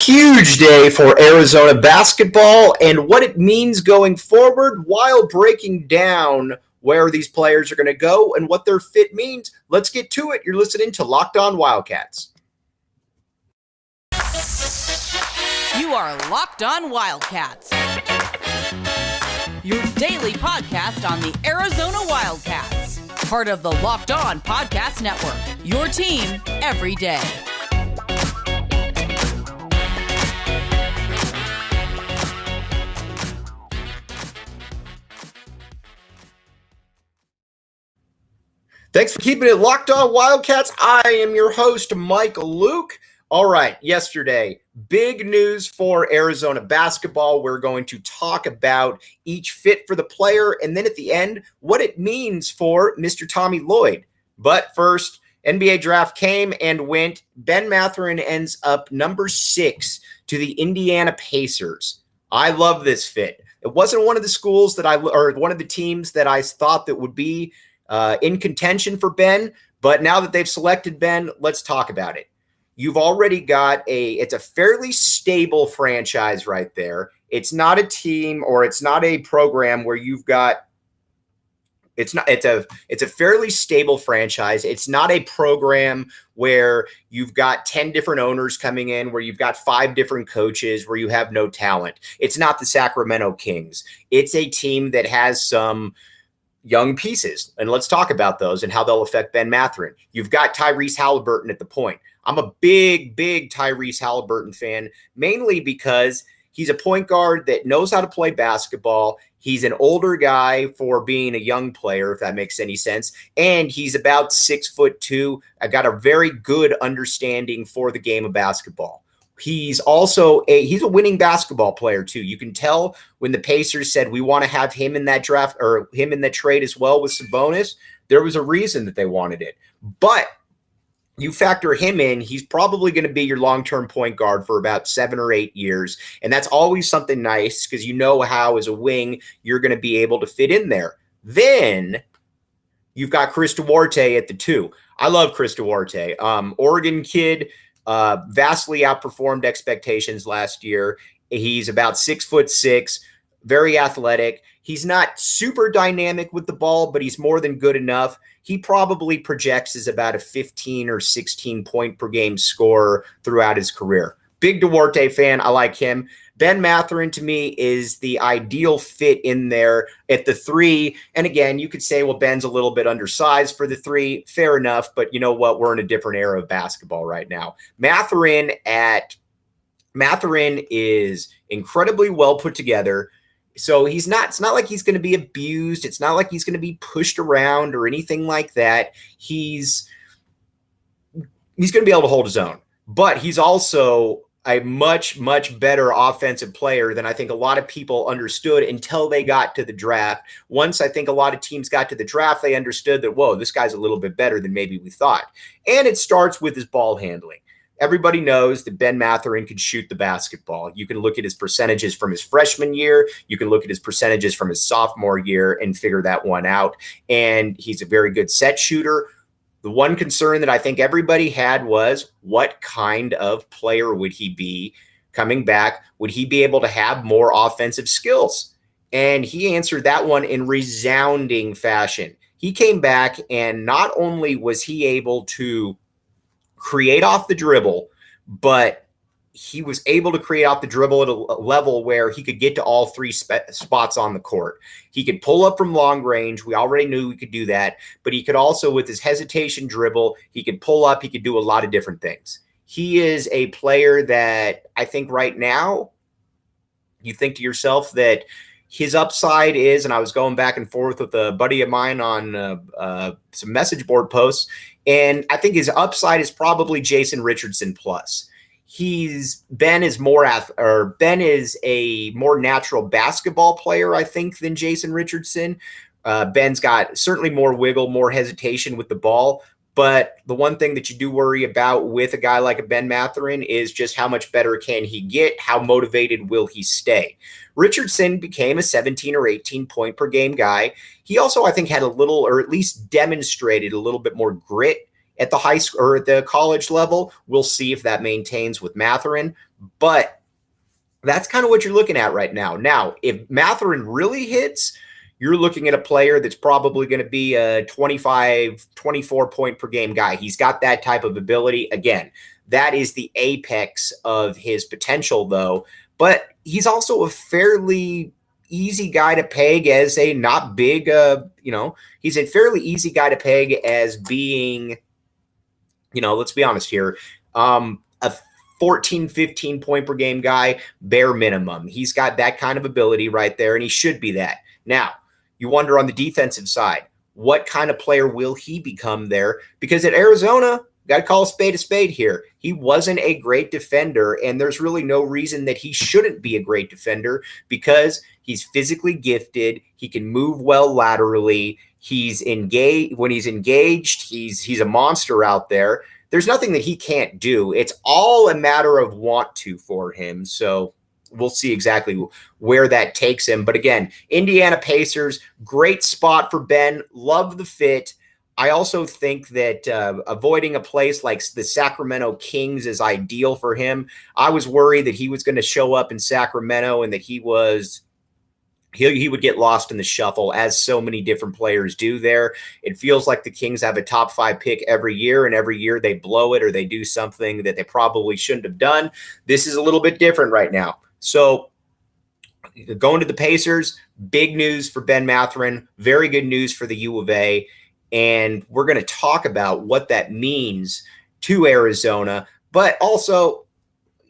Huge day for Arizona basketball and what it means going forward while breaking down where these players are going to go and what their fit means. Let's get to it. You're listening to Locked On Wildcats. You are Locked On Wildcats, your daily podcast on the Arizona Wildcats, part of the Locked On Podcast Network, your team every day. Thanks for keeping it Locked On Wildcats. I am your host, Mike Luke. All right, yesterday, big news for Arizona basketball. We're going to talk about each fit for the player, and then at the end, what it means for Mr. Tommy Lloyd. But first, NBA draft came and went. Benn Mathurin ends up number 6 to the Indiana Pacers. I love this fit. It wasn't one of the schools that one of the teams that I thought that would be in contention for Benn, but now that they've selected Benn, let's talk about it. You've already got it's a fairly stable franchise right there. It's not a team or it's not a program where it's a fairly stable franchise. It's not a program where you've got 10 different owners coming in, where you've got 5 different coaches, where you have no talent. It's not the Sacramento Kings. It's a team that has some young pieces, and let's talk about those and how they'll affect Benn Mathurin. You've got Tyrese Halliburton at the point. I'm a big Tyrese Halliburton fan, mainly because he's a point guard that knows how to play basketball. He's an older guy for being a young player, if that makes any sense, and he's about 6'2". I got a very good understanding for the game of basketball. He's also he's a winning basketball player too. You can tell when the Pacers said we want to have him in that draft or him in that trade as well with Sabonis, there was a reason that they wanted it. But you factor him in, he's probably going to be your long-term point guard for about 7 or 8 years. And that's always something nice because you know how as a wing you're going to be able to fit in there. Then you've got Chris Duarte at the 2. I love Chris Duarte. Oregon kid. Vastly outperformed expectations last year. He's about 6'6", very athletic. He's not super dynamic with the ball, but he's more than good enough. He probably projects as about a 15 or 16 point per game scorer throughout his career. Big Duarte fan. I like him. Benn Mathurin, to me, is the ideal fit in there at the 3. And again, you could say, well, Benn's a little bit undersized for the 3. Fair enough. But you know what? We're in a different era of basketball right now. Mathurin is incredibly well put together. So it's not like he's going to be abused. It's not like he's going to be pushed around or anything like that. He's going to be able to hold his own. But he's also a much better offensive player than I think a lot of people understood until they got to the draft. Once I think a lot of teams got to the draft, they understood that, whoa, this guy's a little bit better than maybe we thought. And it starts with his ball handling. Everybody knows that Benn Mathurin can shoot the basketball. You can look at his percentages from his freshman year. You can look at his percentages from his sophomore year and figure that one out. And he's a very good set shooter. The one concern that I think everybody had was what kind of player would he be coming back? Would he be able to have more offensive skills? And he answered that one in resounding fashion. He came back and not only was he able to create off the dribble, but he was able to create off the dribble at a level where he could get to all 3 spots on the court. He could pull up from long range. We already knew he could do that, but he could also, with his hesitation dribble, he could pull up. He could do a lot of different things. He is a player that I think right now you think to yourself that his upside is, and I was going back and forth with a buddy of mine on some message board posts, and I think his upside is probably Jason Richardson plus. Ben is a more natural basketball player, I think, than Jason Richardson. Ben's got certainly more wiggle, more hesitation with the ball. But the one thing that you do worry about with a guy like a Benn Mathurin is just how much better can he get? How motivated will he stay? Richardson became a 17 or 18 point per game guy. He also, I think, had a little, or at least demonstrated a little bit more grit at the high school or at the college level. We'll see if that maintains with Mathurin. But that's kind of what you're looking at right now. Now, if Mathurin really hits, you're looking at a player that's probably going to be a 25, 24 point per game guy. He's got that type of ability. Again, that is the apex of his potential, though. But he's also a fairly easy guy to peg as a not big, he's a fairly easy guy to peg as being, let's be honest here, a 14, 15 point per game guy, bare minimum. He's got that kind of ability right there, and he should be that. Now, you wonder on the defensive side, what kind of player will he become there? Because at Arizona, got to call a spade here. He wasn't a great defender, and there's really no reason that he shouldn't be a great defender because he's physically gifted. He can move well laterally. He's engaged. When he's engaged, he's a monster out there. There's nothing that he can't do. It's all a matter of want to for him. So we'll see exactly where that takes him. But again, Indiana Pacers, great spot for Benn. Love the fit. I also think that avoiding a place like the Sacramento Kings is ideal for him. I was worried that he was going to show up in Sacramento and that he would get lost in the shuffle, as so many different players do there. It feels like the Kings have a top 5 pick every year, and every year they blow it or they do something that they probably shouldn't have done. This is a little bit different right now. So going to the Pacers, big news for Benn Mathurin, very good news for the U of A. And we're going to talk about what that means to Arizona, but also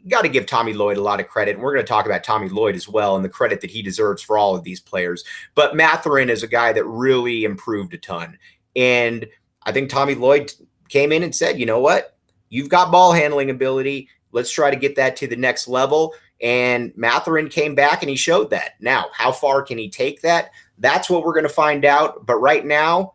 got to give Tommy Lloyd a lot of credit. And we're going to talk about Tommy Lloyd as well and the credit that he deserves for all of these players. But Mathurin is a guy that really improved a ton. And I think Tommy Lloyd came in and said, you know what? You've got ball handling ability. Let's try to get that to the next level. And Mathurin came back and he showed that. Now, how far can he take that? That's what we're going to find out. But right now,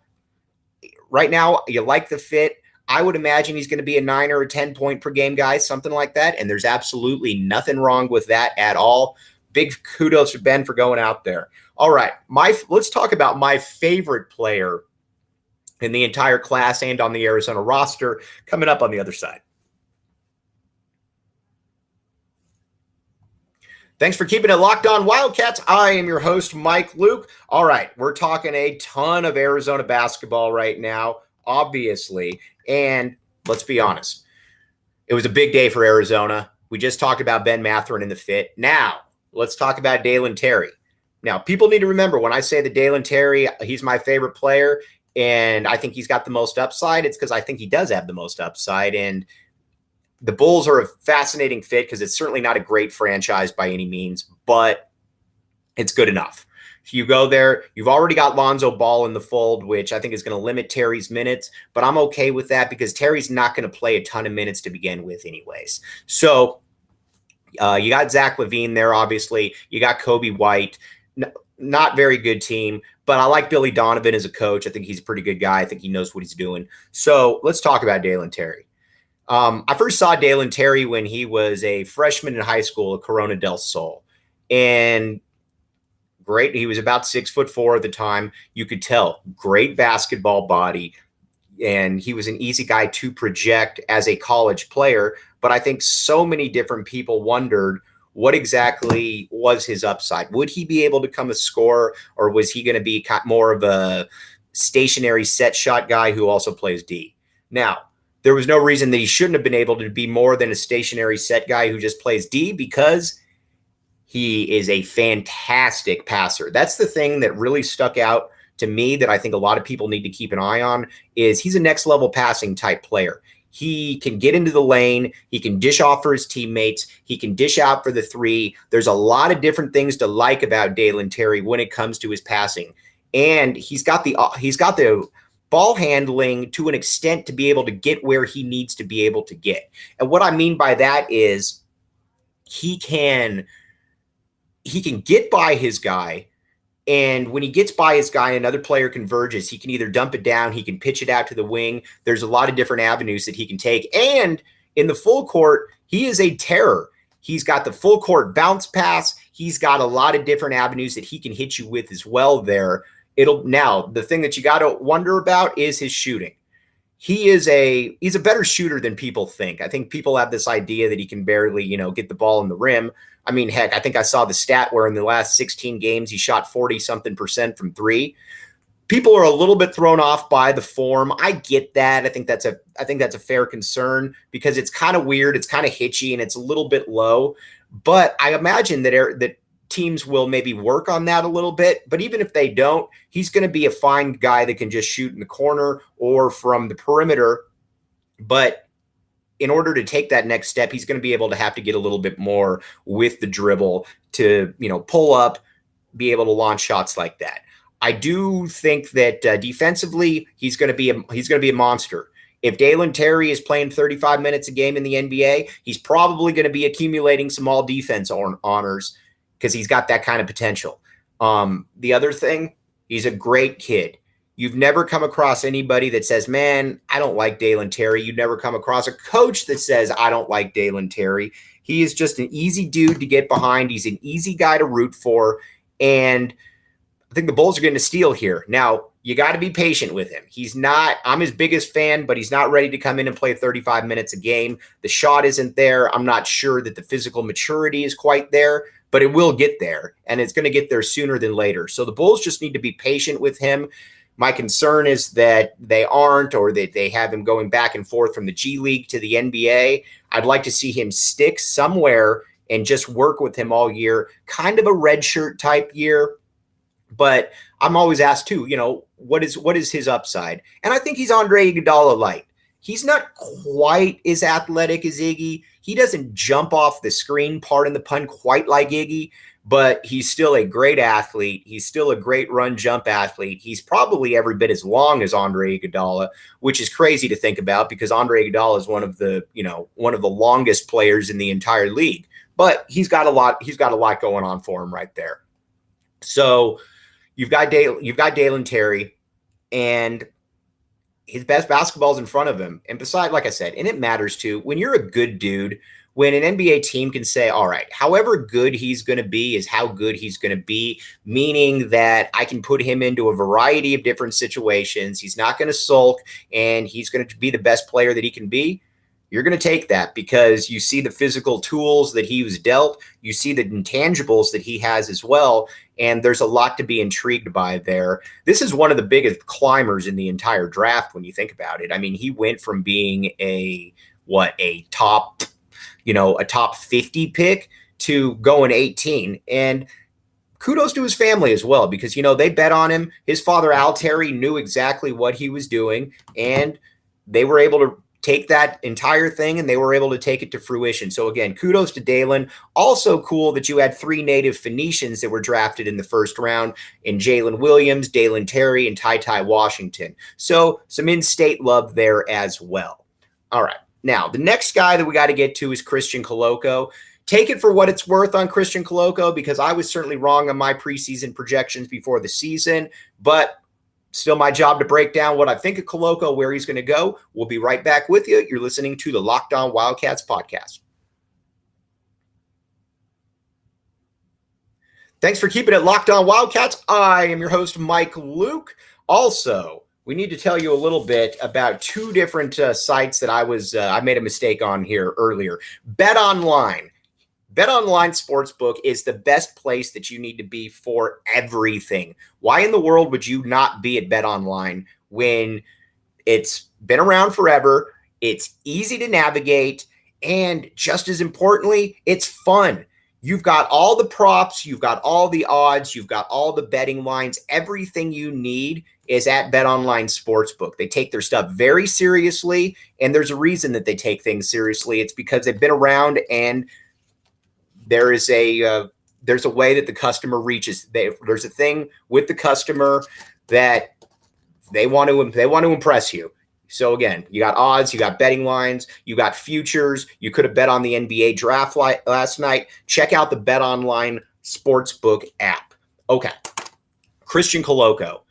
you like the fit. I would imagine he's going to be a 9 or a 10 point per game guy, something like that. And there's absolutely nothing wrong with that at all. Big kudos to Benn for going out there. All right. Let's talk about my favorite player in the entire class and on the Arizona roster coming up on the other side. Thanks for keeping it locked on Wildcats. I am your host, Mike Luke. All right, we're talking a ton of Arizona basketball right now, obviously. And let's be honest, it was a big day for Arizona. We just talked about Benn Mathurin in the fit. Now, let's talk about Dalen Terry. Now, people need to remember when I say that Dalen Terry, he's my favorite player, and I think he's got the most upside, it's because I think he does have the most upside. And the Bulls are a fascinating fit because it's certainly not a great franchise by any means, but it's good enough. If you go there, you've already got Lonzo Ball in the fold, which I think is going to limit Terry's minutes, but I'm okay with that because Terry's not going to play a ton of minutes to begin with anyways. So you got Zach LaVine there, obviously. You got Kobe White. Not very good team, but I like Billy Donovan as a coach. I think he's a pretty good guy. I think he knows what he's doing. So let's talk about Dalen Terry. I first saw Dalen Terry when he was a freshman in high school at Corona del Sol. And great. He was about 6'4" at the time. You could tell great basketball body. And he was an easy guy to project as a college player. But I think so many different people wondered what exactly was his upside. Would he be able to become a scorer, or was he going to be more of a stationary set shot guy who also plays D? Now, there was no reason that he shouldn't have been able to be more than a stationary set guy who just plays D, because he is a fantastic passer. That's the thing that really stuck out to me that I think a lot of people need to keep an eye on, is he's a next level passing type player. He can get into the lane. He can dish off for his teammates. He can dish out for the three. There's a lot of different things to like about Dalen Terry when it comes to his passing. And he's got the ball handling to an extent to be able to get where he needs to be able to get. And what I mean by that is he can get by his guy. And when he gets by his guy, another player converges. He can either dump it down, he can pitch it out to the wing. There's a lot of different avenues that he can take. And in the full court, he is a terror. He's got the full court bounce pass. He's got a lot of different avenues that he can hit you with as well there. Now, the thing that you got to wonder about is his shooting. he's a better shooter than people think. I think people have this idea that he can barely, get the ball in the rim. I mean, heck, I think I saw the stat where in the last 16 games, he shot 40-something% from three. People are a little bit thrown off by the form. I get that. I think that's a fair concern because it's kind of weird. It's kind of hitchy and it's a little bit low, but I imagine that teams will maybe work on that a little bit. But even if they don't, he's going to be a fine guy that can just shoot in the corner or from the perimeter. But in order to take that next step, he's going to be able to have to get a little bit more with the dribble to, pull up, be able to launch shots like that. I do think that defensively, he's going to be a monster. If Dalen Terry is playing 35 minutes a game in the NBA, he's probably going to be accumulating some all defense honors because he's got that kind of potential. The other thing, he's a great kid. You've never come across anybody that says, man, I don't like Dalen Terry. You've never come across a coach that says, I don't like Dalen Terry. He is just an easy dude to get behind. He's an easy guy to root for. And I think the Bulls are going to steal here. Now, you got to be patient with him. I'm his biggest fan, but he's not ready to come in and play 35 minutes a game. The shot isn't there. I'm not sure that the physical maturity is quite there, but it will get there, and it's going to get there sooner than later. So the Bulls just need to be patient with him. My concern is that they aren't, or that they have him going back and forth from the G League to the NBA. I'd like to see him stick somewhere and just work with him all year, kind of a redshirt type year. But I'm always asked too, what is his upside? And I think he's Andre Iguodala light. He's not quite as athletic as Iggy. He doesn't jump off the screen, pardon the pun, quite like Iggy, but he's still a great athlete. He's still a great run jump athlete. He's probably every bit as long as Andre Iguodala, which is crazy to think about because Andre Iguodala is one of the longest players in the entire league. But he's got a lot going on for him right there. So You've got Dalen Terry, and his best basketball is in front of him. And besides, like I said, and it matters too, when you're a good dude, when an NBA team can say, all right, however good he's going to be is how good he's going to be, meaning that I can put him into a variety of different situations. He's not going to sulk, and he's going to be the best player that he can be. You're going to take that because you see the physical tools that he was dealt. You see the intangibles that he has as well. And there's a lot to be intrigued by there. This is one of the biggest climbers in the entire draft when you think about it. I mean, he went from being a top 50 pick to going 18. And kudos to his family as well, because, they bet on him. His father, Al Terry, knew exactly what he was doing, and they were able to take that entire thing and they were able to take it to fruition. So again, kudos to Dalen. Also cool that you had 3 native Phoenicians that were drafted in the first round in Jalen Williams, Dalen Terry, and Ty Washington. So some in-state love there as well. All right. Now, the next guy that we got to get to is Christian Koloko. Take it for what it's worth on Christian Koloko, because I was certainly wrong on my preseason projections before the season, but still my job to break down what I think of Koloko, where he's going to go. We'll be right back with you. You're listening to the Locked On Wildcats podcast. Thanks for keeping it Locked On Wildcats. I am your host, Mike Luke. Also, we need to tell you a little bit about 2 different sites that I made a mistake on here earlier. BetOnline. BetOnline Sportsbook is the best place that you need to be for everything. Why in the world would you not be at BetOnline when it's been around forever, it's easy to navigate, and just as importantly, it's fun. You've got all the props, you've got all the odds, you've got all the betting lines. Everything you need is at BetOnline Sportsbook. They take their stuff very seriously, and there's a reason that they take things seriously. It's because they've been around, and there's a way that the customer reaches. There's a thing with the customer that they want to impress you. So again, you got odds, you got betting lines, you got futures. You could have bet on the NBA draft last night. Check out the BetOnline Sportsbook app. Okay, Christian Koloko.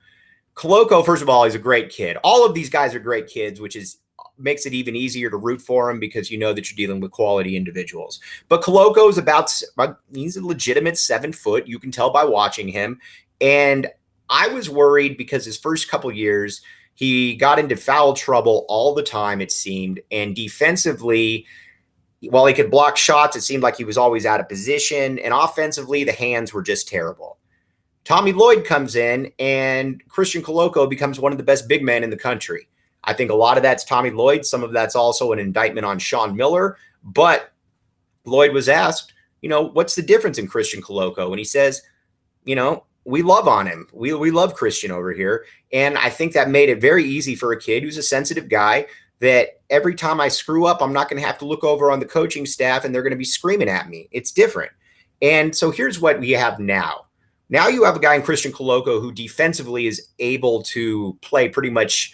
Koloko, first of all, he's a great kid. All of these guys are great kids, which makes it even easier to root for him because you know that you're dealing with quality individuals. But Koloko is he's a legitimate 7 foot. You can tell by watching him. And I was worried because his first couple years, He got into foul trouble all the time, it seemed. And defensively, while he could block shots, it seemed like he was always out of position. And offensively, the hands were just terrible. Tommy Lloyd comes in, and Christian Koloko becomes one of the best big men in the country. I think a lot of that's Tommy Lloyd. Some of that's also an indictment on Sean Miller. But Lloyd was asked, what's the difference in Christian Koloko? And he says, we love on him. We love Christian over here. And I think that made it very easy for a kid who's a sensitive guy that every time I screw up, I'm not going to have to look over on the coaching staff and they're going to be screaming at me. It's different. And so here's what we have now. Now you have a guy in Christian Koloko who defensively is able to play pretty much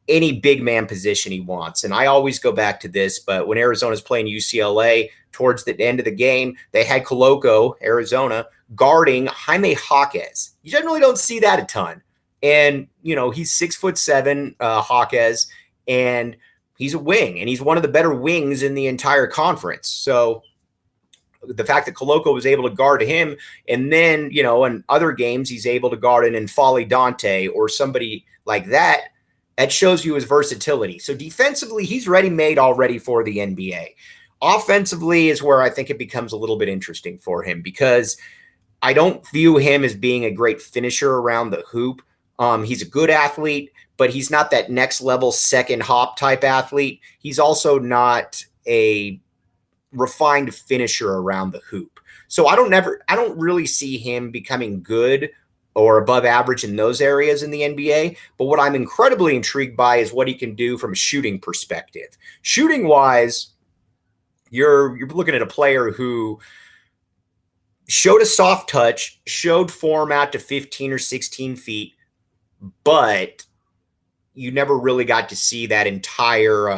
any big man position he wants. And I always go back to this, but when Arizona's playing UCLA towards the end of the game, they had Koloko, Arizona, guarding Jaime Jaquez. You generally don't see that a ton. And, he's 6'7", Jaquez, and he's a wing, and he's one of the better wings in the entire conference. So the fact that Koloko was able to guard him, and then, in other games, he's able to guard an N'Faly Dante or somebody like that, that shows you his versatility. So defensively, he's ready-made already for the NBA. Offensively is where I think it becomes a little bit interesting for him, because I don't view him as being a great finisher around the hoop. He's a good athlete, but he's not that next level second hop type athlete. He's also not a refined finisher around the hoop. So I don't really see him becoming good or above average in those areas in the NBA. But what I'm incredibly intrigued by is what he can do from a shooting perspective. Shooting wise, you're looking at a player who showed a soft touch, showed form out to 15 or 16 feet, but you never really got to see that entire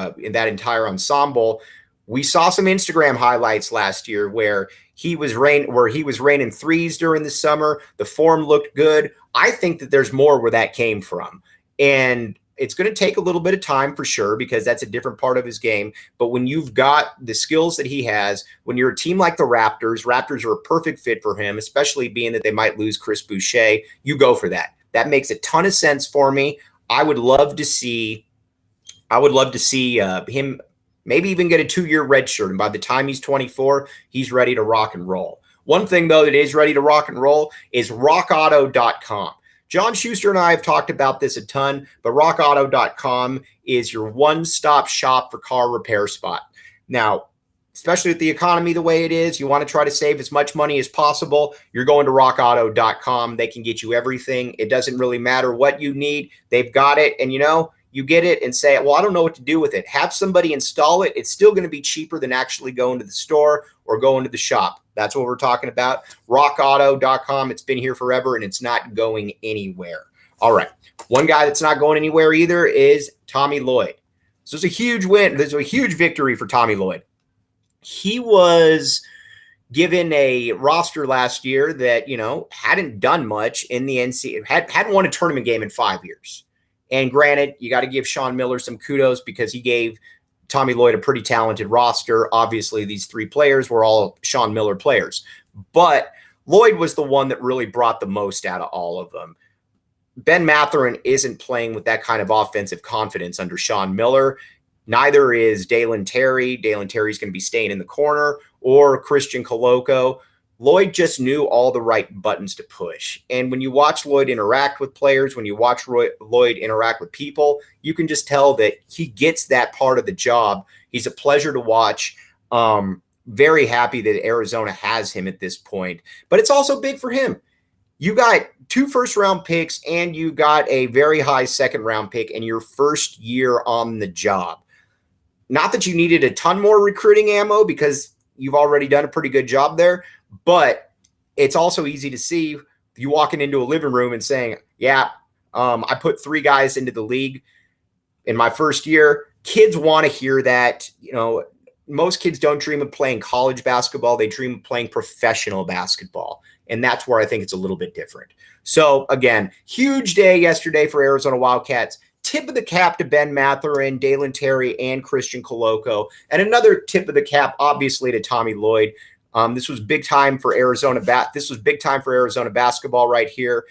ensemble. We saw some Instagram highlights last year where he was raining threes during the summer. The form looked good. I think that there's more where that came from. And it's going to take a little bit of time for sure, because that's a different part of his game. But when you've got the skills that he has, when you're a team like the Raptors are a perfect fit for him, especially being that they might lose Chris Boucher. You go for that. That makes a ton of sense for me. I would love to see him maybe even get a 2-year red shirt. And by the time he's 24, he's ready to rock and roll. One thing, though, that is ready to rock and roll is rockauto.com. John Schuster and I have talked about this a ton, but rockauto.com is your one-stop shop for car repair spot. Now, especially with the economy the way it is, you want to try to save as much money as possible, you're going to rockauto.com. They can get you everything. It doesn't really matter what you need. They've got it, and you get it and say, well, I don't know what to do with it. Have somebody install it. It's still going to be cheaper than actually going to the store or going to the shop. That's what we're talking about. rockauto.com. It's been here forever, and it's not going anywhere. All right. One guy that's not going anywhere either is Tommy Lloyd. So it's a huge win. There's a huge victory for Tommy Lloyd. He was given a roster last year that, hadn't done much in the NCAA, hadn't won a tournament game in 5 years. And granted, you got to give Sean Miller some kudos because he gave Tommy Lloyd a pretty talented roster. Obviously, these 3 players were all Sean Miller players. But Lloyd was the one that really brought the most out of all of them. Ben Mathurin isn't playing with that kind of offensive confidence under Sean Miller. Neither is Dalen Terry. Dalen Terry's going to be staying in the corner, or Christian Koloko. Lloyd just knew all the right buttons to push. And when you watch Lloyd interact with players, when you watch Lloyd interact with people, you can just tell that he gets that part of the job. He's a pleasure to watch. Very happy that Arizona has him at this point. But it's also big for him. You got 2 first-round picks, and you got a very high second-round pick in your first year on the job. Not that you needed a ton more recruiting ammo, because you've already done a pretty good job there. But it's also easy to see you walking into a living room and saying, I put 3 guys into the league in my first year. Kids want to hear that. Most kids don't dream of playing college basketball. They dream of playing professional basketball. And that's where I think it's a little bit different. So, again, huge day yesterday for Arizona Wildcats. Tip of the cap to Ben Mathurin, Dalen Terry, and Christian Koloko. And another tip of the cap, obviously, to Tommy Lloyd. This was big time for Arizona. This was big time for Arizona basketball right here.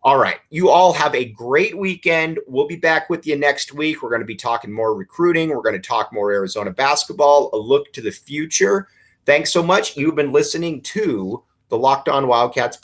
All right. You all have a great weekend. We'll be back with you next week. We're going to be talking more recruiting. We're going to talk more Arizona basketball, a look to the future. Thanks so much. You've been listening to the Locked On Wildcats